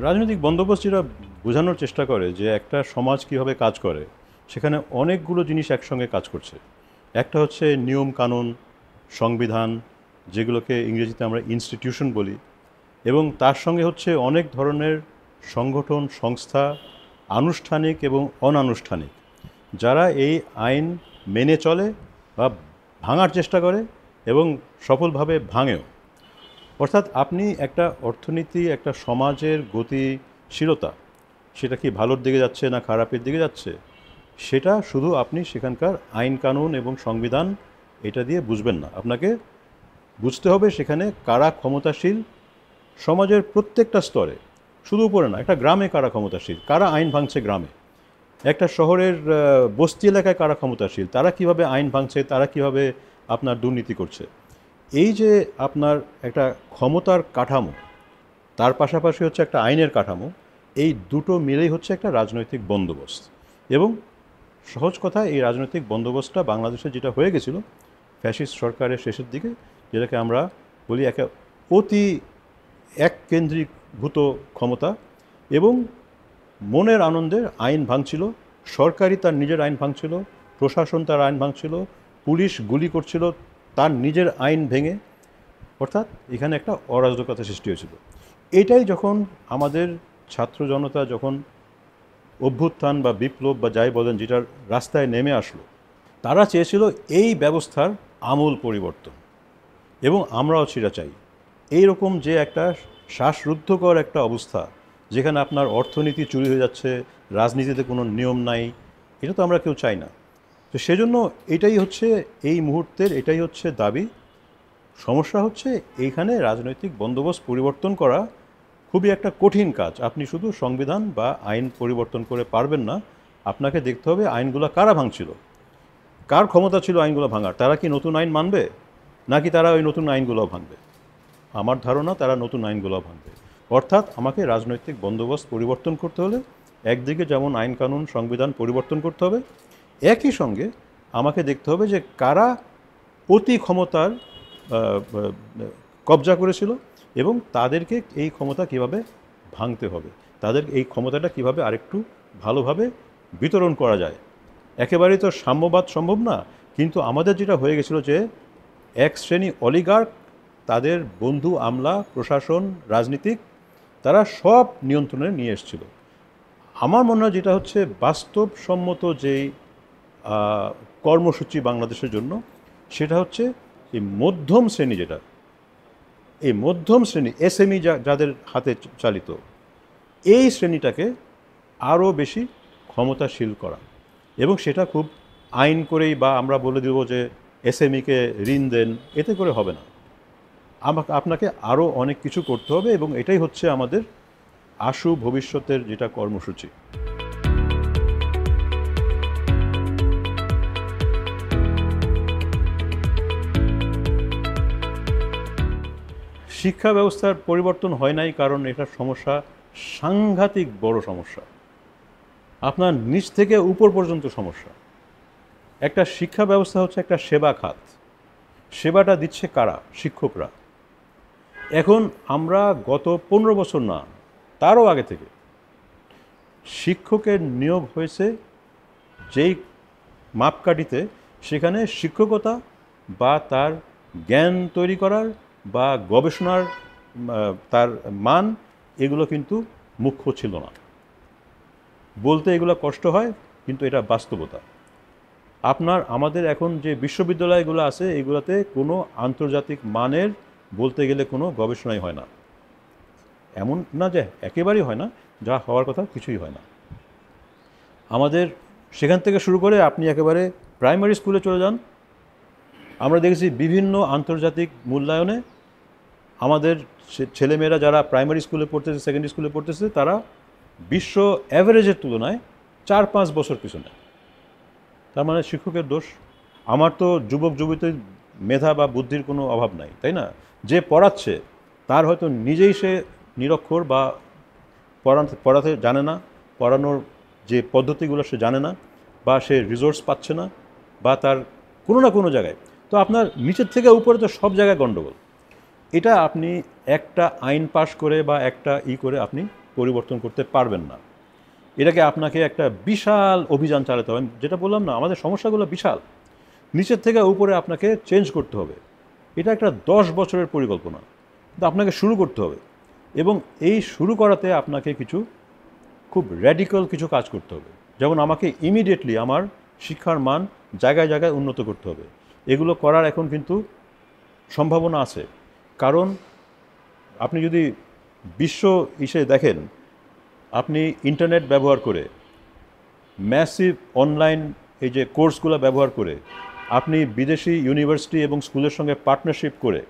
রাজনৈতিক বন্দোবস্ত যেটা বোঝানোর চেষ্টা করে যে একটা সমাজ কীভাবে কাজ করে, সেখানে অনেকগুলো জিনিস একসঙ্গে কাজ করছে। একটা হচ্ছে নিয়ম কানুন, সংবিধান, যেগুলোকে ইংরেজিতে আমরা ইনস্টিটিউশন বলি, এবং তার সঙ্গে হচ্ছে অনেক ধরনের সংগঠন, সংস্থা, আনুষ্ঠানিক এবং অনানুষ্ঠানিক, যারা এই আইন মেনে চলে বা ভাঙার চেষ্টা করে এবং সফলভাবে ভাঙেও। অর্থাৎ আপনি একটা অর্থনীতি, একটা সমাজের গতিশীলতা, সেটা কি ভালোর দিকে যাচ্ছে না খারাপের দিকে যাচ্ছে, সেটা শুধু আপনি সেখানকার আইন কানুন এবং সংবিধান এটা দিয়ে বুঝবেন না। আপনাকে বুঝতে হবে সেখানে কারা ক্ষমতাশীল সমাজের প্রত্যেকটা স্তরে, শুধু উপরে না। একটা গ্রামে কারা ক্ষমতাশীল, কারা আইন ভাঙছে গ্রামে, একটা শহরের বস্তি এলাকায় কারা ক্ষমতাশীল, তারা কিভাবে আইন ভাঙছে, তারা কিভাবে আপনার দুর্নীতি করছে। এই যে আপনার একটা ক্ষমতার কাঠামো, তার পাশাপাশি হচ্ছে একটা আইনের কাঠামো, এই দুটো মিলেই হচ্ছে একটা রাজনৈতিক বন্দোবস্ত। এবং সহজ কথা, এই রাজনৈতিক বন্দোবস্তটা বাংলাদেশে যেটা হয়ে গেছিলো ফ্যাসিস্ট সরকারের শেষের দিকে, যেটাকে আমরা বলি একটা অতি এককেন্দ্রীভূত ক্ষমতা, এবং মনের আনন্দের আইন ভাঙছিল, সরকারই তার নিজের আইন ভাঙছিল, প্রশাসন তার আইন ভাঙছিল, পুলিশ গুলি করছিল তার নিজের আইন ভেঙে। অর্থাৎ এখানে একটা অরাজকতা সৃষ্টি হয়েছিল। এটাই যখন আমাদের ছাত্র জনতা যখন অভ্যুত্থান বা বিপ্লব বা যাই বলেন, যেটার রাস্তায় নেমে আসলো, তারা চেয়েছিল এই ব্যবস্থার আমূল পরিবর্তন, এবং আমরাও সেটা চাই। এইরকম যে একটা শ্বাসরুদ্ধকর একটা অবস্থা, যেখানে আপনার অর্থনীতি চুরি হয়ে যাচ্ছে, রাজনীতিতে কোনো নিয়ম নাই, এটা তো আমরা কেউ চাই না। তো সেজন্য এটাই হচ্ছে এই মুহূর্তের, এটাই হচ্ছে দাবি। সমস্যা হচ্ছে এইখানে রাজনৈতিক বন্দোবস্ত পরিবর্তন করা খুবই একটা কঠিন কাজ। আপনি শুধু সংবিধান বা আইন পরিবর্তন করে পারবেন না। আপনাকে দেখতে হবে আইনগুলো কারা ভাঙছিল, কার ক্ষমতা ছিল আইনগুলো ভাঙার। তারা কি নতুন আইন মানবে, নাকি তারা ওই নতুন আইনগুলো ভাঙবে? আমার ধারণা তারা নতুন আইনগুলো ভাঙবে। অর্থাৎ আমাকে রাজনৈতিক বন্দোবস্ত পরিবর্তন করতে হলে একদিকে যেমন আইন কানুন সংবিধান পরিবর্তন করতে হবে, একই সঙ্গে আমাকে দেখতে হবে যে কারা অতি ক্ষমতার কবজা করেছিল, এবং তাদেরকে এই ক্ষমতা কিভাবে ভাঙতে হবে, তাদের এই ক্ষমতাটা কিভাবে আরেকটু ভালোভাবে বিতরণ করা যায়। একেবারেই তো সাম্যবাদ সম্ভব না, কিন্তু আমাদের যেটা হয়ে গেছিলো যে এক শ্রেণী অলিগার্ক, তাদের বন্ধু আমলা, প্রশাসন, রাজনীতিক, তারা সব নিয়ন্ত্রণে নিয়ে এসেছিল। আমার মনে হয় যেটা হচ্ছে বাস্তবসম্মত যেই কর্মসূচি বাংলাদেশের জন্য, সেটা হচ্ছে এই মধ্যম শ্রেণী, যেটা এই মধ্যম শ্রেণী এসএমই যাদের হাতে চালিত, এই শ্রেণীটাকে আরও বেশি ক্ষমতাশীল করা। এবং সেটা খুব আইন করেই বা আমরা বলে দেব যে এসএমইকে ঋণ দেন, এতে করে হবে না। আপনাকে আরও অনেক কিছু করতে হবে, এবং এটাই হচ্ছে আমাদের আশু ভবিষ্যতের যেটা কর্মসূচি। শিক্ষা ব্যবস্থার পরিবর্তন হয় নাই, কারণ এটার সমস্যা সাংঘাতিক বড় সমস্যা, আপনার নিচ থেকে উপর পর্যন্ত সমস্যা। একটা শিক্ষা ব্যবস্থা হচ্ছে একটা সেবা খাত, সেবাটা দিচ্ছে কারা? শিক্ষকরা। এখন আমরা গত 15 বছর না, তারও আগে থেকে শিক্ষকের নিয়োগ হয়েছে যেই মাপকাঠিতে, সেখানে শিক্ষকতা বা তার জ্ঞান তৈরি করার বা গবেষণার তার মান, এগুলো কিন্তু মুখ্য ছিল না। বলতে এগুলো কষ্ট হয়, কিন্তু এটা বাস্তবতা। আমাদের এখন যে বিশ্ববিদ্যালয়গুলো আছে, এগুলোতে কোনো আন্তর্জাতিক মানের বলতে গেলে কোনো গবেষণাই হয় না। এমন না যে একেবারেই হয় না, যা হওয়ার কথা কিছুই হয় না। আমাদের সেখান থেকে শুরু করে আপনি একেবারে প্রাইমারি স্কুলে চলে যান, আমরা দেখেছি বিভিন্ন আন্তর্জাতিক মূল্যায়নে আমাদের ছেলেমেয়েরা যারা প্রাইমারি স্কুলে পড়তেছে, সেকেন্ডারি স্কুলে পড়তেছে, তারা বিশ্ব অ্যাভারেজের তুলনায় 4-5 বছর পিছনে। তার মানে শিক্ষকের দোষ? আমার তো যুবক যুবতীর মেধা বা বুদ্ধির কোনো অভাব নাই, তাই না? যে পড়াচ্ছে তার হয়তো নিজেই সে নিরক্ষর, বা পড়াতে জানে না, পড়ানোর যে পদ্ধতিগুলো সে জানে না, বা সে রিসোর্স পাচ্ছে না, বা তার কোনো না কোনো জায়গায়। তো আপনার নিচের থেকে উপরে তো সব জায়গায় গণ্ডগোল। এটা আপনি একটা আইন পাশ করে বা একটা করে আপনি পরিবর্তন করতে পারবেন না। এটাকে আপনাকে একটা বিশাল অভিযান চালাতে হবে। যেটা বললাম না, আমাদের সমস্যাগুলো বিশাল, নিচের থেকে উপরে আপনাকে চেঞ্জ করতে হবে। এটা একটা 10 বছরের পরিকল্পনা, কিন্তু আপনাকে শুরু করতে হবে। এবং এই শুরু করাতে আপনাকে কিছু খুব র্যাডিক্যাল কিছু কাজ করতে হবে। যেমন আমাকে ইমিডিয়েটলি আমার শিক্ষার মান জায়গায় জায়গায় উন্নত করতে হবে। এগুলো করার এখন কিন্তু সম্ভাবনা আছে। কারণ আপনি যদি বিশ্ব ইসে দেখেন, আপনি ইন্টারনেট ব্যবহার করে, ম্যাসিভ অনলাইন এই যে কোর্সগুলো ব্যবহার করে, আপনি বিদেশি ইউনিভার্সিটি এবং স্কুলের সঙ্গে পার্টনারশিপ করে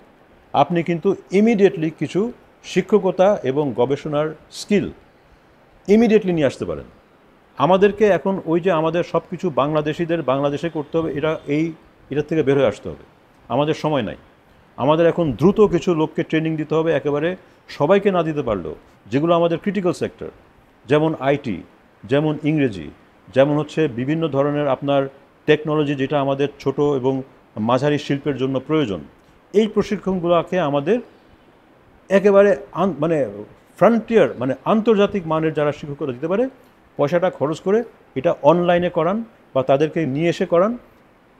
আপনি কিন্তু ইমিডিয়েটলি কিছু শিক্ষকতা এবং গবেষণার স্কিল ইমিডিয়েটলি নিয়ে আসতে পারেন। আমাদেরকে এখন ওই যে আমাদের সব কিছু বাংলাদেশিদের বাংলাদেশে করতে হবে, এটার থেকে বের হয়ে আসতে হবে। আমাদের সময় নাই। আমাদের এখন দ্রুত কিছু লোককে ট্রেনিং দিতে হবে, একেবারে সবাইকে না দিতে পারলেও যেগুলো আমাদের ক্রিটিক্যাল সেক্টর, যেমন আইটি, যেমন ইংরেজি, যেমন হচ্ছে বিভিন্ন ধরনের আপনার টেকনোলজি, যেটা আমাদের ছোট এবং মাঝারি শিল্পের জন্য প্রয়োজন। এই প্রশিক্ষণগুলোকে আমাদের একেবারে মানে ফ্রন্টিয়ার, মানে আন্তর্জাতিক মানের যারা শিক্ষকরা দিতে পারে, পয়সাটা খরচ করে এটা অনলাইনে করান বা তাদেরকে নিয়ে এসে করান।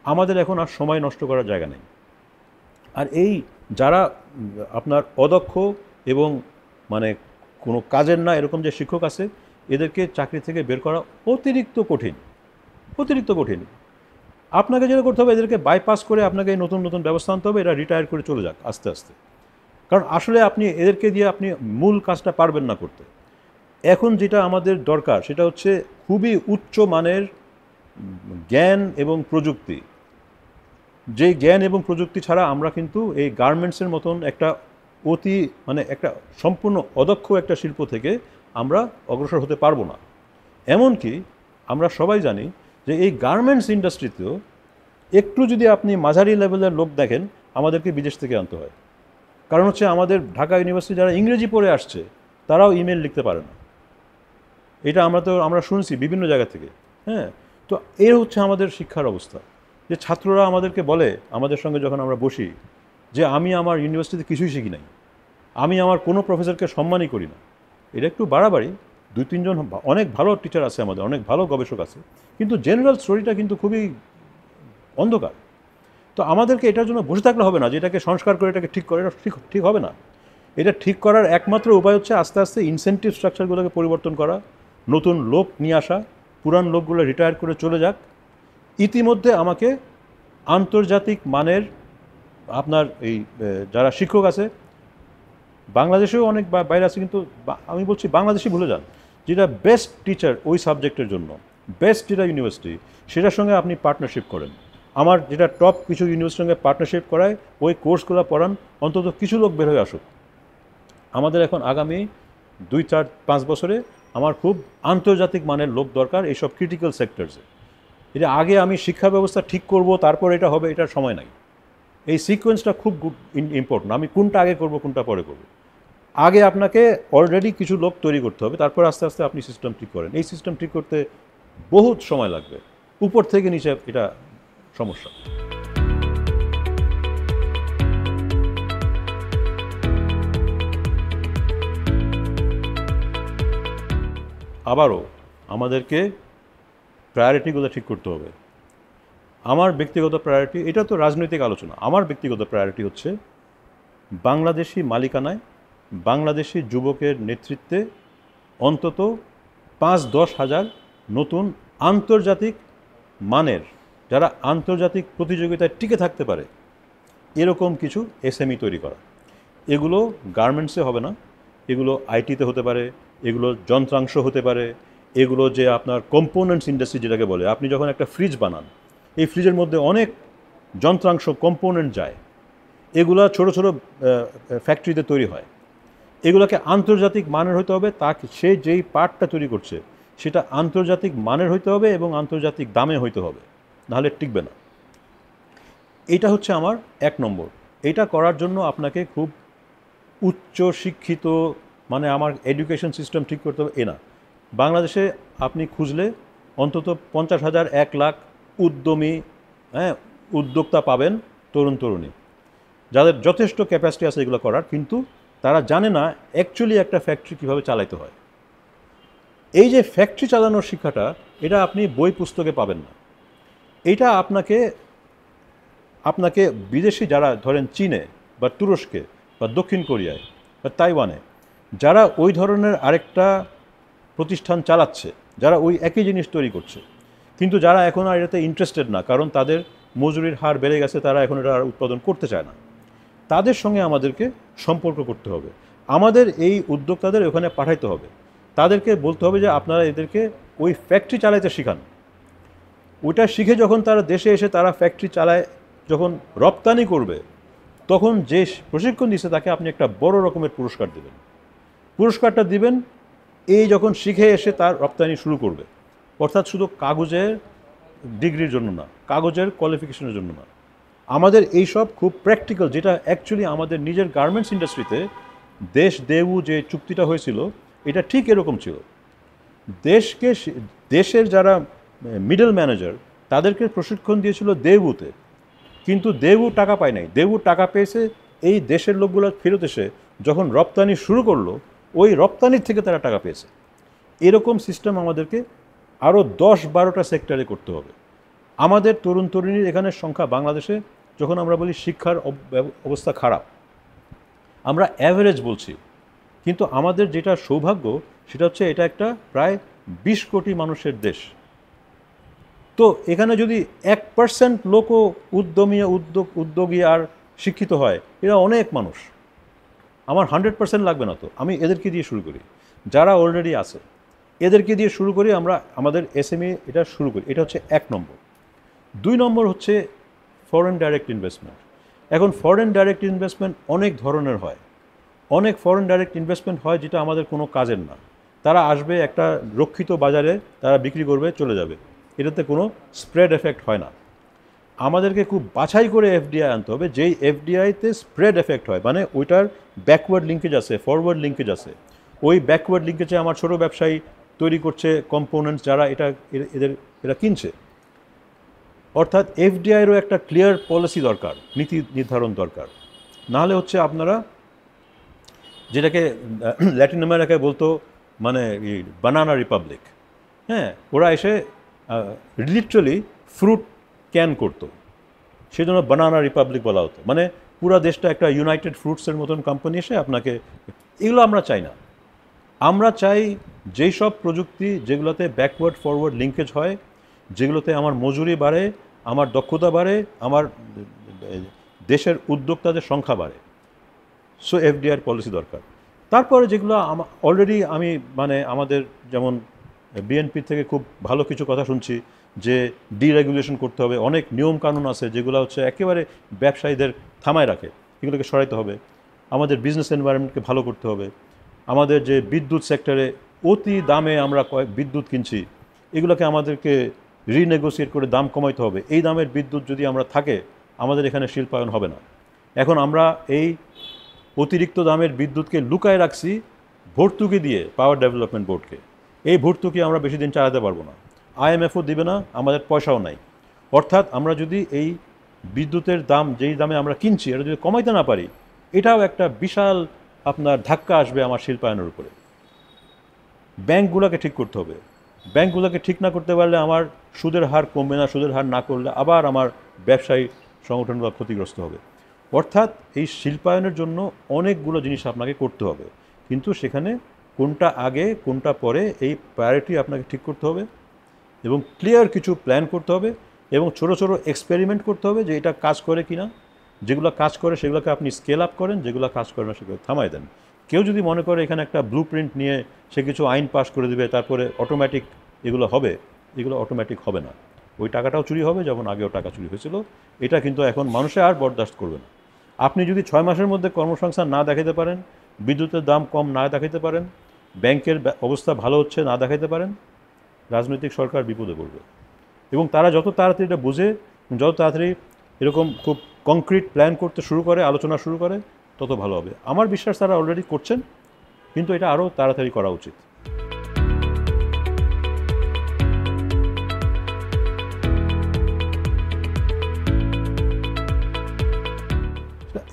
আমাদের এখন আর সময় নষ্ট করার জায়গা নেই। আর এই যারা আপনার অদক্ষ এবং মানে কোনো কাজের না এরকম যে শিক্ষক আছে, এদেরকে চাকরি থেকে বের করা অতিরিক্ত কঠিন, অতিরিক্ত কঠিন। আপনাকে যেটা করতে হবে, এদেরকে বাইপাস করে আপনাকে নতুন নতুন ব্যবস্থা আনতে হবে, এরা রিটায়ার করে চলে যাক আস্তে আস্তে। কারণ আসলে আপনি এদেরকে দিয়ে আপনি মূল কাজটা পারবেন না করতে। এখন যেটা আমাদের দরকার সেটা হচ্ছে খুবই উচ্চ মানের জ্ঞান এবং প্রযুক্তি। যে জ্ঞান এবং প্রযুক্তি ছাড়া আমরা কিন্তু এই গার্মেন্টসের মতন একটা মানে একটা সম্পূর্ণ অদক্ষ একটা শিল্প থেকে আমরা অগ্রসর হতে পারবো না। এমনকি আমরা সবাই জানি যে এই গার্মেন্টস ইন্ডাস্ট্রিতেও একটু যদি আপনি মাঝারি লেভেলের লোক দেখেন, আমাদেরকে বিদেশ থেকে আনতে হয়। কারণ হচ্ছে আমাদের ঢাকা ইউনিভার্সিটি যারা ইংরেজি পড়ে আসছে, তারাও ইমেল লিখতে পারে না। এটা আমরা শুনছি বিভিন্ন জায়গা থেকে। হ্যাঁ, তো এর হচ্ছে আমাদের শিক্ষার অবস্থা। যে ছাত্ররা আমাদেরকে বলে, আমাদের সঙ্গে যখন আমরা বসি, যে আমি আমার ইউনিভার্সিটিতে কিছুই শিখি নাই, আমি আমার কোনো প্রফেসরকে সম্মানই করি না। এটা একটু বাড়াবাড়ি। 2-3 জন অনেক ভালো টিচার আছে আমাদের, অনেক ভালো গবেষক আছে, কিন্তু জেনারেল স্টোরিটা কিন্তু খুবই অন্ধকার। তো আমাদেরকে এটার জন্য বসে থাকলে হবে না, যে এটাকে সংস্কার করে এটাকে ঠিক করে, এটা ঠিক হবে না। এটা ঠিক করার একমাত্র উপায় হচ্ছে আস্তে আস্তে ইনসেন্টিভ স্ট্রাকচারগুলোকে পরিবর্তন করা, নতুন লোক নিয়ে আসা, পুরান লোকগুলো রিটায়ার করে চলে যাক। ইতিমধ্যে আমাকে আন্তর্জাতিক মানের আপনার এই যারা শিক্ষক আছে, বাংলাদেশেও অনেক বাইরে আছে, কিন্তু আমি বলছি বাংলাদেশই ভুলে যান, যেটা বেস্ট টিচার ওই সাবজেক্টের জন্য, বেস্ট যেটা ইউনিভার্সিটি, সেটার সঙ্গে আপনি পার্টনারশিপ করেন। আমার যেটা টপ কিছু ইউনিভার্সিটির সঙ্গে পার্টনারশিপ করায়, ওই কোর্সগুলো পড়ান, অন্তত কিছু লোক বের হয়ে আসুক। আমাদের এখন আগামী 2-4-5 বছরে আমার খুব আন্তর্জাতিক মানের লোক দরকার এইসব ক্রিটিক্যাল সেক্টরসে। এটা আগে আমি শিক্ষা ব্যবস্থা ঠিক করব, তারপর এটা হবে, এটার সময় নাই। এই সিকোয়েন্সটা খুব ইম্পর্টেন্ট। আমি কোনটা আগে করব, কোনটা পরে করব। আগে আপনাকে অলরেডি কিছু লোক তৈরি করতে হবে, তারপর আস্তে আস্তে আপনি সিস্টেম ঠিক করেন। এই সিস্টেম ঠিক করতে বহুত সময় লাগবে, উপর থেকে নিচে এটা সমস্যা। আবারও আমাদেরকে প্রায়োরিটিগুলো ঠিক করতে হবে। আমার ব্যক্তিগত প্রায়োরিটি, এটা তো রাজনৈতিক আলোচনা, আমার ব্যক্তিগত প্রায়োরিটি হচ্ছে বাংলাদেশি মালিকানায়, বাংলাদেশি যুবকের নেতৃত্বে অন্তত 5-10 হাজার নতুন আন্তর্জাতিক মানের, যারা আন্তর্জাতিক প্রতিযোগিতায় টিকে থাকতে পারে, এরকম কিছু এসএমই তৈরি করা। এগুলো গার্মেন্টসে হবে না, এগুলো আইটিতে হতে পারে, এগুলো যন্ত্রাংশ হতে পারে, এগুলো যে আপনার কম্পোনেন্টস ইন্ডাস্ট্রি যেটাকে বলে, আপনি যখন একটা ফ্রিজ বানান, এই ফ্রিজের মধ্যে অনেক যন্ত্রাংশ কম্পোনেন্ট যায়, এগুলো ছোট ছোট ফ্যাক্টরিতে তৈরি হয়। এগুলোকে আন্তর্জাতিক মানের হতে হবে, সে যেই পার্টটা তৈরি করছে সেটা আন্তর্জাতিক মানের হইতে হবে এবং আন্তর্জাতিক দামে হইতে হবে, নাহলে টিকবে না। এটা হচ্ছে আমার 1 নম্বর। এটা করার জন্য আপনাকে খুব উচ্চ শিক্ষিত, মানে আমার এডুকেশন সিস্টেম ঠিক করতে হবে এ না। বাংলাদেশে আপনি খুঁজলে অন্তত 50,000 1 লাখ উদ্যমী, উদ্যোক্তা পাবেন, তরুণ তরুণী, যাদের যথেষ্ট ক্যাপাসিটি আছে এগুলো করার, কিন্তু তারা জানে না অ্যাকচুয়ালি একটা ফ্যাক্টরি কীভাবে চালাইতে হয়। এই যে ফ্যাক্টরি চালানোর শিক্ষাটা, এটা আপনি বই পুস্তকে পাবেন না। এটা আপনাকে বিদেশি যারা ধরেন চীনে বা তুরস্কে বা দক্ষিণ কোরিয়ায় বা তাইওয়ানে যারা ওই ধরনের আরেকটা প্রতিষ্ঠান চালাচ্ছে, যারা ওই একই জিনিস তৈরি করছে, কিন্তু যারা এখন আর এটাতে ইন্টারেস্টেড না, কারণ তাদের মজুরির হার বেড়ে গেছে, তারা এখন এটা আর উৎপাদন করতে চায় না, তাদের সঙ্গে আমাদেরকে সম্পর্ক করতে হবে। আমাদের এই উদ্যোক্তাদের ওখানে পাঠাইতে হবে, তাদেরকে বলতে হবে যে আপনারা এদেরকে ওই ফ্যাক্টরি চালাইতে শিখান। ওইটা শিখে যখন তারা দেশে এসে তারা ফ্যাক্টরি চালায়, যখন রপ্তানি করবে, তখন যে প্রশিক্ষণ দিচ্ছে তাকে আপনি একটা বড় রকমের পুরস্কার দেবেন। পুরস্কারটা দিবেন এই যখন শিখে এসে তার রপ্তানি শুরু করবে, অর্থাৎ শুধু কাগজের ডিগ্রির জন্য না, কাগজের কোয়ালিফিকেশনের জন্য না। আমাদের এইসব খুব প্র্যাকটিক্যাল, যেটা অ্যাকচুয়ালি আমাদের নিজের গার্মেন্টস ইন্ডাস্ট্রিতে দেশ দেউ যে চুক্তিটা হয়েছিল, এটা ঠিক এরকম ছিল। দেশের যারা মিডল ম্যানেজার তাদেরকে প্রশিক্ষণ দিয়েছিল দেউতে, কিন্তু দেউ টাকা পায় নাই। দেউ টাকা পেয়েছে এই দেশের লোকগুলো ফেরত এসে যখন রপ্তানি শুরু করলো, ওই রপ্তানির থেকে তারা টাকা পেয়েছে। এরকম সিস্টেম আমাদেরকে আরও 10-12টা সেক্টরে করতে হবে। আমাদের তরুণ তরুণীর এখানে সংখ্যা বাংলাদেশে, যখন আমরা বলি শিক্ষার অবস্থা খারাপ, আমরা অ্যাভারেজ বলছি, কিন্তু আমাদের যেটা সৌভাগ্য সেটা হচ্ছে এটা একটা প্রায় 20 কোটি মানুষের দেশ। তো এখানে যদি 1% লোকও উদ্যোগী আর শিক্ষিত হয়, এরা অনেক মানুষ। আমার 100% লাগবে না, তো আমি এদেরকে দিয়ে শুরু করি, যারা অলরেডি আছে এদেরকে দিয়ে শুরু করি, আমরা আমাদের এসএমই এটা শুরু করি। এটা হচ্ছে 1 নম্বর। 2 নম্বর হচ্ছে ফরেন ডাইরেক্ট ইনভেস্টমেন্ট। এখন ফরেন ডাইরেক্ট ইনভেস্টমেন্ট অনেক ধরনের হয়, অনেক ফরেন ডাইরেক্ট ইনভেস্টমেন্ট হয় যেটা আমাদের কোনো কাজের না। তারা আসবে একটা রক্ষিত বাজারে, তারা বিক্রি করবে, চলে যাবে, এটাতে কোনো স্প্রেড এফেক্ট হয় না। আমাদেরকে খুব বাছাই করে এফডিআই আনতে হবে, যেই এফডিআইতে স্প্রেড এফেক্ট হয়, মানে ওইটার ব্যাকওয়ার্ড লিঙ্কেজ আছে, ফরওয়ার্ড লিঙ্কেজ আছে। ওই ব্যাকওয়ার্ড লিঙ্কেজে আমার ছোটো ব্যবসায়ী তৈরি করছে কম্পোনেন্টস, যারা এরা কিনছে। অর্থাৎ এফডিআইয়েরও একটা ক্লিয়ার পলিসি দরকার, নীতি নির্ধারণ দরকার। নাহলে হচ্ছে আপনারা যেটাকে ল্যাটিন আমেরিকায় বলতো মানে বানানা রিপাবলিক, হ্যাঁ, ওরা এসে লিটারালি ফ্রুট ক্যান করতো, সেই জন্য বানানা রিপাবলিক বলা হতো। মানে পুরো দেশটা একটা ইউনাইটেড ফ্রুটসের মতন কোম্পানি এসে আপনাকে, এগুলো আমরা চাই না। আমরা চাই যেই সব প্রযুক্তি যেগুলোতে ব্যাকওয়ার্ড ফরওয়ার্ড লিঙ্কেজ হয়, যেগুলোতে আমার মজুরি বাড়ে, আমার দক্ষতা বাড়ে, আমার দেশের উদ্যোক্তাদের সংখ্যা বাড়ে। সো এফডিআর পলিসি দরকার। তারপরে যেগুলো অলরেডি আমি মানে আমাদের যেমন বিএনপি থেকে খুব ভালো কিছু কথা শুনছি যে ডিরেগুলেশন করতে হবে, অনেক নিয়ম কানুন আছে যেগুলো হচ্ছে একেবারে ব্যবসায়ীদের থামায় রাখে, এগুলোকে সরাইতে হবে। আমাদের বিজনেস এনভায়রনমেন্টকে ভালো করতে হবে। আমাদের যে বিদ্যুৎ সেক্টরে অতি দামে আমরা বিদ্যুৎ কিনছি, এগুলোকে আমাদেরকে রিনেগোসিয়েট করে দাম কমাইতে হবে। এই দামের বিদ্যুৎ যদি আমরা থাকে, আমাদের এখানে শিল্পায়ন হবে না। এখন আমরা এই অতিরিক্ত দামের বিদ্যুৎকে লুকায় রাখছি ভর্তুকি দিয়ে পাওয়ার ডেভেলপমেন্ট বোর্ডকে। এই ভর্তুকি আমরা বেশি দিন চালাতে পারবো না, আইএমএফও দিবে না, আমাদের পয়সাও নাই। অর্থাৎ আমরা যদি এই বিদ্যুতের দাম যেই দামে আমরা কিনছি এটা যদি কমাইতে না পারি, এটাও একটা বিশাল আপনার ধাক্কা আসবে আমার শিল্পায়নের উপরে। ব্যাংকগুলোকে ঠিক করতে হবে। ব্যাংকগুলোকে ঠিক না করতে পারলে আমার সুদের হার কমবে না, সুদের হার না করলে আবার আমার ব্যবসায়ী সংগঠনগুলো ক্ষতিগ্রস্ত হবে। অর্থাৎ এই শিল্পায়নের জন্য অনেকগুলো জিনিস আপনাকে করতে হবে, কিন্তু সেখানে কোনটা আগে কোনটা পরে এই প্রায়োরিটি আপনাকে ঠিক করতে হবে, এবং ক্লিয়ার কিছু প্ল্যান করতে হবে, এবং ছোটো ছোটো এক্সপেরিমেন্ট করতে হবে যে এটা কাজ করে কি না। যেগুলো কাজ করে সেগুলোকে আপনি স্কেল আপ করেন, যেগুলো কাজ করে না সেগুলো থামাই দেন। কেউ যদি মনে করে এখানে একটা ব্লু প্রিন্ট নিয়ে সে কিছু আইন পাস করে দেবে, তারপরে অটোমেটিক এগুলো হবে, এগুলো অটোমেটিক হবে না। ওই টাকাটাও চুরি হবে, যেমন আগেও টাকা চুরি হয়েছিল। এটা কিন্তু এখন মানুষে আর বরদাস্ত করবে না। আপনি যদি 6 মাসের মধ্যে কর্মসংস্থান না দেখাতে পারেন, বিদ্যুতের দাম কম না দেখাতে পারেন, ব্যাংকের অবস্থা ভালো হচ্ছে না দেখাতে পারেন, রাজনৈতিক সরকার বিপদে পড়বে। এবং তারা যত তাড়াতাড়ি এটা বুঝে, যত তাড়াতাড়ি এরকম খুব কংক্রিট প্ল্যান করতে শুরু করে, আলোচনা শুরু করে, তত ভালো হবে। আমার বিশ্বাস তারা অলরেডি করছেন, কিন্তু এটা আরও তাড়াতাড়ি করা উচিত।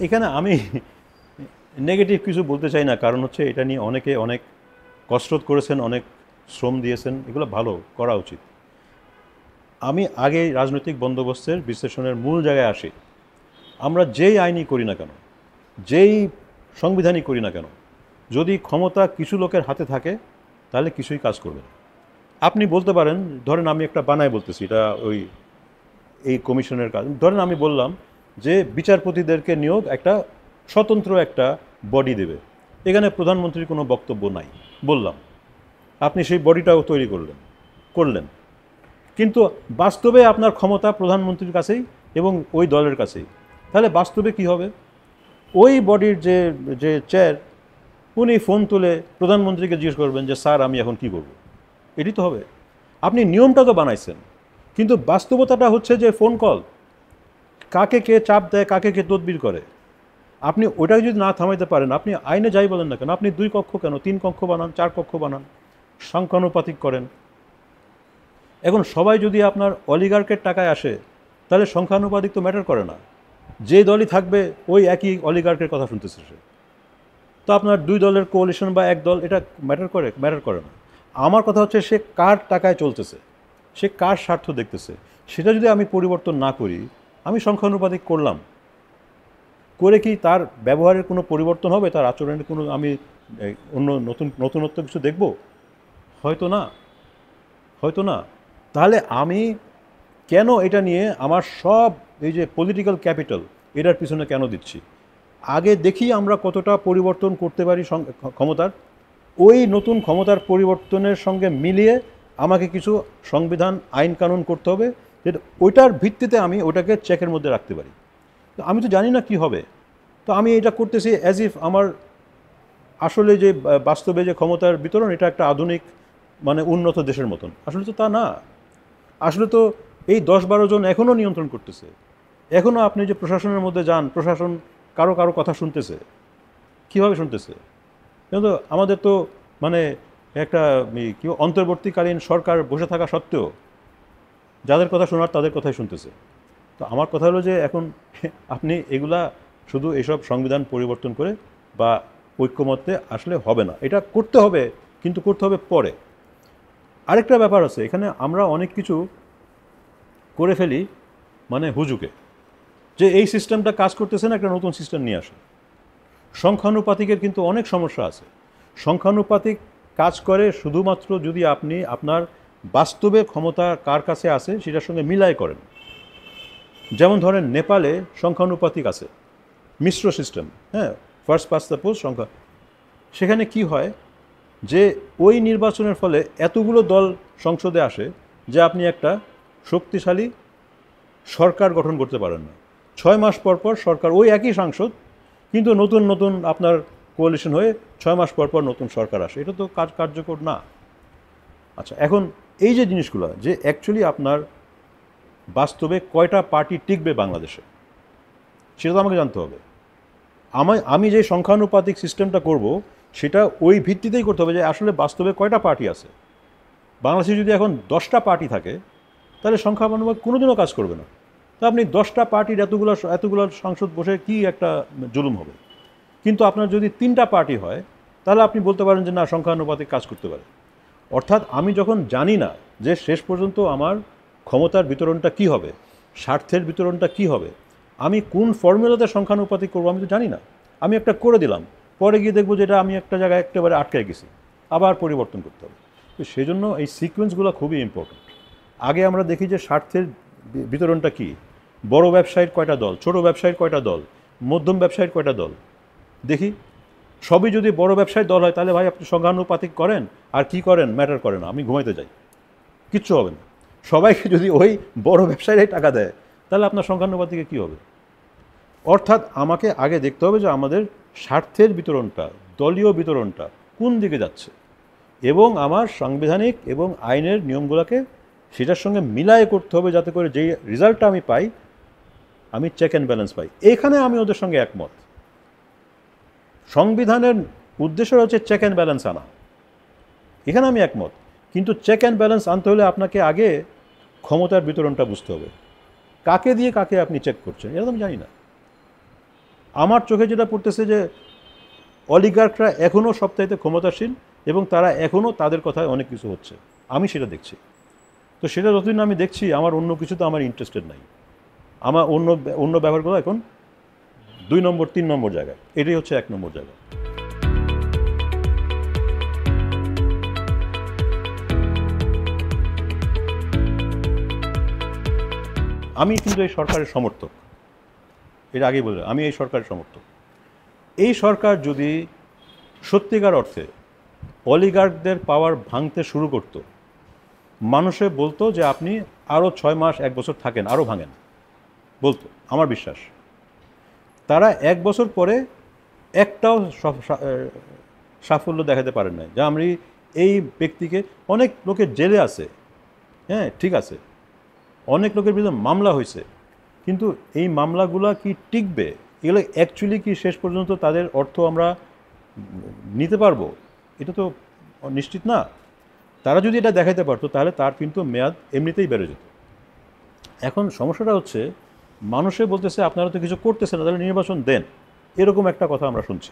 এখানে আমি নেগেটিভ কিছু বলতে চাই না, কারণ হচ্ছে এটা নিয়ে অনেকে অনেক কসরত করেছেন, অনেক শ্রম দিয়েছেন, এগুলো ভালো করা উচিত। আমি আগে রাজনৈতিক বন্দোবস্তের বিশ্লেষণের মূল জায়গায় আসি। আমরা যেই আইনই করি না কেন, যেই সংবিধানই করি না কেন, যদি ক্ষমতা কিছু লোকের হাতে থাকে তাহলে কিছুই কাজ করবে না। আপনি বলতে পারেন, ধরেন আমি একটা বানায় বলতেছি, এটা এই কমিশনের কাজ। ধরেন আমি বললাম যে বিচারপতিদেরকে নিয়োগ একটা স্বতন্ত্র একটা বডি দেবে, এখানে প্রধানমন্ত্রীর কোনো বক্তব্য নাই বললাম, আপনি সেই বডিটাও তৈরি করলেন, কিন্তু বাস্তবে আপনার ক্ষমতা প্রধানমন্ত্রীর কাছেই এবং ওই দলের কাছেই। তাহলে বাস্তবে কি হবে? ওই বডির যে যে চেয়ার, উনি ফোন তুলে প্রধানমন্ত্রীকে জিজ্ঞেস করবেন যে স্যার আমি এখন কি করব। এটি তো হবে। আপনি নিয়মটা তো বানাইছেন, কিন্তু বাস্তবতাটা হচ্ছে যে ফোন কল, কাকে কে চাপ দেয়, কাকে কে তদবির করে। আপনি ওটাকে যদি না থামাইতে পারেন, আপনি আইনে যাই বলেন না কেন, আপনি 2 কক্ষ কেন 3 কক্ষ বানান, 4 কক্ষ বানান, সংখ্যানুপাতিক করেন। এখন সবাই যদি আপনার অলিগার্কের টাকায় আসে তাহলে সংখ্যানুপাতিক তো ম্যাটার করে না। যে দলই থাকবে ওই একই অলিগার্কের কথা শুনতেছে সে। তো আপনার 2 দলের কোয়ালিশন বা এক দল, এটা ম্যাটার করে না। আমার কথা হচ্ছে সে কার টাকায় চলতেছে, সে কার স্বার্থ দেখতেছে, সেটা যদি আমি পরিবর্তন না করি, আমি সংখ্যানুপাতিক করলাম করে কি তার ব্যবহারের কোনো পরিবর্তন হবে, তার আচরণের কোনো আমি অন্য নতুনত্ব কিছু দেখব? হয়তো না, হয়তো না। তাহলে আমি কেন এটা নিয়ে আমার সব এই যে পলিটিক্যাল ক্যাপিটাল এটার পিছনে কেন দিচ্ছি? আগে দেখি আমরা কতটা পরিবর্তন করতে পারি ক্ষমতার, ওই নতুন ক্ষমতার পরিবর্তনের সঙ্গে মিলিয়ে আমাকে কিছু সংবিধান আইন কানুন করতে হবে, যেটা ওইটার ভিত্তিতে আমি ওটাকে চেকের মধ্যে রাখতে পারি। তো আমি তো জানি না কি হবে, তো আমি এটা করতেছি অ্যাজ ইফ আমার আসলে যে বাস্তবে যে ক্ষমতার বিতরণ এটা একটা আধুনিক মানে উন্নত দেশের মতন। আসলে তো তা না। আসলে তো এই 10-12 জন এখনও নিয়ন্ত্রণ করতেছে। এখনও আপনি যে প্রশাসনের মধ্যে যান, প্রশাসন কারো কারো কথা শুনতেছে। কীভাবে শুনতেছে? কিন্তু আমাদের তো মানে একটা কি অন্তর্বর্তীকালীন সরকার বসে থাকা সত্ত্বেও যাদের কথা শোনার তাদের কথাই শুনতেছে। তো আমার কথা হলো যে এখন আপনি এগুলা শুধু এসব সংবিধান পরিবর্তন করে বা ঐক্যমত্যে আসলে হবে না। এটা করতে হবে, কিন্তু করতে হবে পরে। আরেকটা ব্যাপার আছে, এখানে আমরা অনেক কিছু করে ফেলি মানে হুজুকে, যে এই সিস্টেমটা কাজ করতেছে না, একটা নতুন সিস্টেম নিয়ে আসে। সংখ্যানুপাতিকের কিন্তু অনেক সমস্যা আছে। সংখ্যানুপাতিক কাজ করে শুধুমাত্র যদি আপনি আপনার বাস্তবে ক্ষমতা কার কাছে আছে সেটার সঙ্গে মিলাই করেন। যেমন ধরেন নেপালে সংখ্যানুপাতিক আছে, মিশ্র সিস্টেম, হ্যাঁ, ফার্স্ট পাস্ট দ্য পোস্ট সংখ্যা। সেখানে কি হয় যে ওই নির্বাচনের ফলে এতগুলো দল সংসদে আসে যে আপনি একটা শক্তিশালী সরকার গঠন করতে পারেন না। 6 মাস পর পর সরকার, ওই একই সাংসদ, কিন্তু নতুন নতুন আপনার কোয়ালিশন হয়ে 6 মাস পর পর নতুন সরকার আসে। এটা তো কার্যকর না। আচ্ছা, এখন এই যে জিনিসগুলো, যে অ্যাকচুয়ালি আপনার বাস্তবে কয়টা পার্টি টিকবে বাংলাদেশে সেটা তো আমাকে জানতে হবে। আমি যে সংখ্যানুপাতিক সিস্টেমটা করব সেটা ওই ভিত্তিতেই করতে হবে যে আসলে বাস্তবে কয়টা পার্টি আছে। বাংলাদেশে যদি এখন 10টা পার্টি থাকে তাহলে সংখ্যানুপাতিক কোনোদিনও কাজ করবে না। তো আপনি 10টা পার্টির এতগুলো সংসদ বসে কি একটা জুলুম হবে। কিন্তু আপনার যদি 3টা পার্টি হয় তাহলে আপনি বলতে পারেন যে না, সংখ্যানুপাতিক কাজ করতে পারে। অর্থাৎ আমি যখন জানি না যে শেষ পর্যন্ত আমার ক্ষমতার বিতরণটা কি হবে, স্বার্থের বিতরণটা কি হবে, আমি কোন ফর্মুলাতে সংখ্যানুপাতিক করবো আমি তো জানি না। আমি একটা করে দিলাম, পরে গিয়ে দেখবো যেটা আমি একটা জায়গায় একেবারে আটকে গেছি, আবার পরিবর্তন করতে হবে। তো সেই জন্য এই সিকোয়েন্সগুলো খুবই ইম্পর্ট্যান্ট। আগে আমরা দেখি যে স্বার্থের বিতরণটা কি, বড় ব্যবসায়ীর কয়টা দল, ছোট ব্যবসায়ীর কয়টা দল, মধ্যম ব্যবসায়ীর কয়টা দল, দেখি। সবই যদি বড় ব্যবসায়ীর দল হয় তাহলে ভাই আপনি সংখ্যানুপাতিক করেন আর কি করেন ম্যাটার করে না, আমি ঘুমাইতে যাই, কিচ্ছু হবে না। সবাইকে যদি ওই বড় ব্যবসায়ীরাই টাকা দেয় তাহলে আপনার সংখ্যানুপাতিকে কী হবে? অর্থাৎ আমাকে আগে দেখতে হবে যে আমাদের স্বার্থের বিতরণটা, দলীয় বিতরণটা কোন দিকে যাচ্ছে, এবং আমার সাংবিধানিক এবং আইনের নিয়মগুলোকে সেটার সঙ্গে মিলায়ে করতে হবে, যাতে করে যেই রেজাল্টটা আমি পাই আমি চেক অ্যান্ড ব্যালেন্স পাই। এখানে আমি ওদের সঙ্গে একমত। সংবিধানের উদ্দেশ্য হচ্ছে চেক অ্যান্ড ব্যালেন্স আনা, এখানে আমি একমত। কিন্তু চেক অ্যান্ড ব্যালেন্স আনতে হলে আপনাকে আগে ক্ষমতার বিতরণটা বুঝতে হবে, কাকে দিয়ে কাকে আপনি চেক করছেন এটা তো আমি জানি না। আমার চোখে যেটা পড়তেছে যে অলিগার্করা এখনও সবচাইতে ক্ষমতাসীন এবং তারা এখনও তাদের কথায় অনেক কিছু হচ্ছে, আমি সেটা দেখছি। তো সেটা যতদিন আমি দেখছি আমার অন্য কিছুতে আমার ইন্টারেস্টেড নাই, আমার অন্য অন্য ব্যাপারগুলো এখন 2 নম্বর 3 নম্বর জায়গায়, এটাই হচ্ছে 1 নম্বর জায়গা। আমি কিন্তু এই সরকারের সমর্থক, এর আগেই বললাম আমি এই সরকারের সমর্থক। এই সরকার যদি সত্যিকার অর্থে অলিগার্কদের পাওয়ার ভাঙতে শুরু করত, মানুষে বলতো যে আপনি আরও 6 মাস 1 বছর থাকেন, আরও ভাঙেন, বলতো, আমার বিশ্বাস। তারা 1 বছর পরে একটাও সাফল্য দেখাতে পারেন না, যে আমি এই ব্যক্তিকে, অনেক লোকের জেলে আছে, হ্যাঁ ঠিক আছে, অনেক লোকের বিরুদ্ধে মামলা হয়েছে, কিন্তু এই মামলাগুলো কি টিকবে? এগুলো অ্যাকচুয়ালি কি শেষ পর্যন্ত তাদের অর্থ আমরা নিতে পারবো? এটা তো নিশ্চিত না। তারা যদি এটা দেখাইতে পারতো তাহলে তার কিন্তু মেয়াদ এমনিতেই বেড়ে যেত। এখন সমস্যাটা হচ্ছে মানুষে বলতেছে আপনারা তো কিছু করতেছেন না, তাহলে নির্বাচন দেন, এরকম একটা কথা আমরা শুনছি।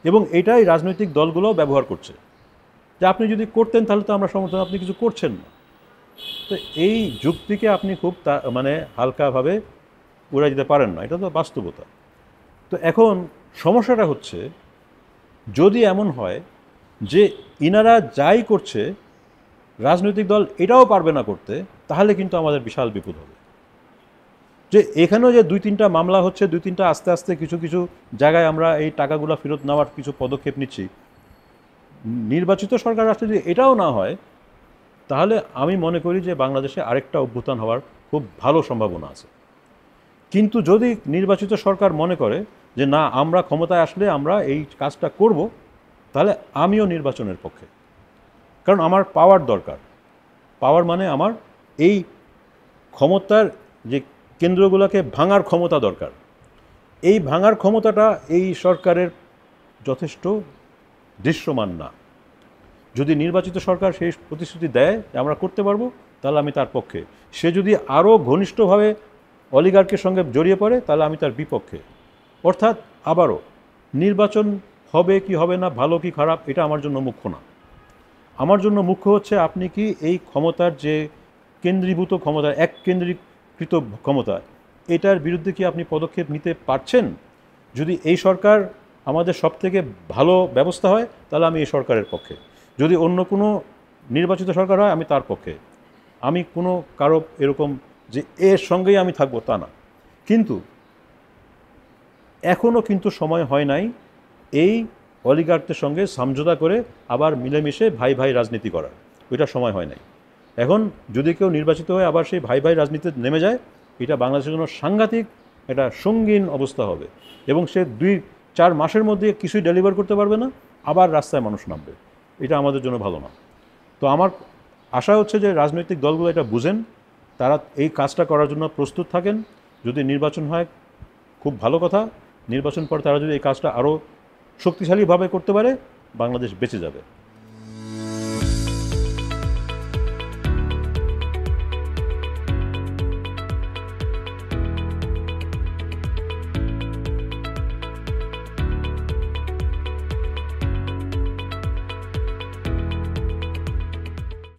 এবং এটাই রাজনৈতিক দলগুলোও ব্যবহার করছে, যে আপনি যদি করতেন তাহলে তো আমরা সমর্থন, আপনি কিছু করছেন না। তো এই যুক্তিকে আপনি খুব মানে হালকাভাবে উড়াই দিতে পারেন না, এটা তো বাস্তবতা। তো এখন সমস্যাটা হচ্ছে যদি এমন হয় যে ইনারা যাই করছে রাজনৈতিক দল এটাও পারবে না করতে, তাহলে কিন্তু আমাদের বিশাল বিপদ হবে। যে এখানেও যে 2-3টা মামলা হচ্ছে, 2-3টা আস্তে আস্তে কিছু কিছু জায়গায় আমরা এই টাকাগুলো ফেরত নেওয়ার কিছু পদক্ষেপ নিচ্ছি, নির্বাচিত সরকার রাষ্ট্রে যদি এটাও না হয়, তাহলে আমি মনে করি যে বাংলাদেশে আরেকটা অভ্যুত্থান হওয়ার খুব ভালো সম্ভাবনা আছে। কিন্তু যদি নির্বাচিত সরকার মনে করে যে না, আমরা ক্ষমতায় আসলে আমরা এই কাজটা করব, তাহলে আমিও নির্বাচনের পক্ষে। কারণ আমার পাওয়ার দরকার, পাওয়ার মানে আমার এই ক্ষমতার যে কেন্দ্রগুলোকে ভাঙার ক্ষমতা দরকার। এই ভাঙার ক্ষমতাটা এই সরকারের যথেষ্ট দৃশ্যমান না। যদি নির্বাচিত সরকার সেই প্রতিশ্রুতি দেয় যে আমরা করতে পারবো, তাহলে আমি তার পক্ষে। সে যদি আরও ঘনিষ্ঠভাবে অলিগার্কের সঙ্গে জড়িয়ে পড়ে, তাহলে আমি তার বিপক্ষে। অর্থাৎ আবারও নির্বাচন হবে কি হবে না, ভালো কি খারাপ, এটা আমার জন্য মুখ্য না। আমার জন্য মুখ্য হচ্ছে আপনি কি এই ক্ষমতার যে কেন্দ্রীভূত ক্ষমতা, এক কেন্দ্রীকৃত ক্ষমতা, এটার বিরুদ্ধে কি আপনি পদক্ষেপ নিতে পারছেন? যদি এই সরকার আমাদের সবথেকে ভালো ব্যবস্থা হয়, তাহলে আমি এই সরকারের পক্ষে। যদি অন্য কোনো নির্বাচিত সরকার হয়, আমি তার পক্ষে। আমি কোনো কারো এরকম যে এর সঙ্গেই আমি থাকবো তা না। কিন্তু এখনও কিন্তু সময় হয় নাই এই অলিগার্কদের সঙ্গে সমঝোতা করে আবার মিলেমিশে ভাই ভাই রাজনীতি করার, ওইটা সময় হয় নাই। এখন যদি কেউ নির্বাচিত হয়ে আবার সেই ভাই ভাই রাজনীতিতে নেমে যায়, এটা বাংলাদেশের জন্য সাংঘাতিক একটা সঙ্গীন অবস্থা হবে, এবং সে 2-4 মাসের মধ্যে কিছুই ডেলিভার করতে পারবে না, আবার রাস্তায় মানুষ নামবে। এটা আমাদের জন্য ভালো না। তো আমার আশা হচ্ছে যে রাজনৈতিক দলগুলো এটা বুঝেন, তারা এই কাজটা করার জন্য প্রস্তুত থাকেন। যদি নির্বাচন হয় খুব ভালো কথা, নির্বাচন পর তারা যদি এই কাজটা আরও শক্তিশালীভাবে করতে পারে, বাংলাদেশ বেঁচে যাবে।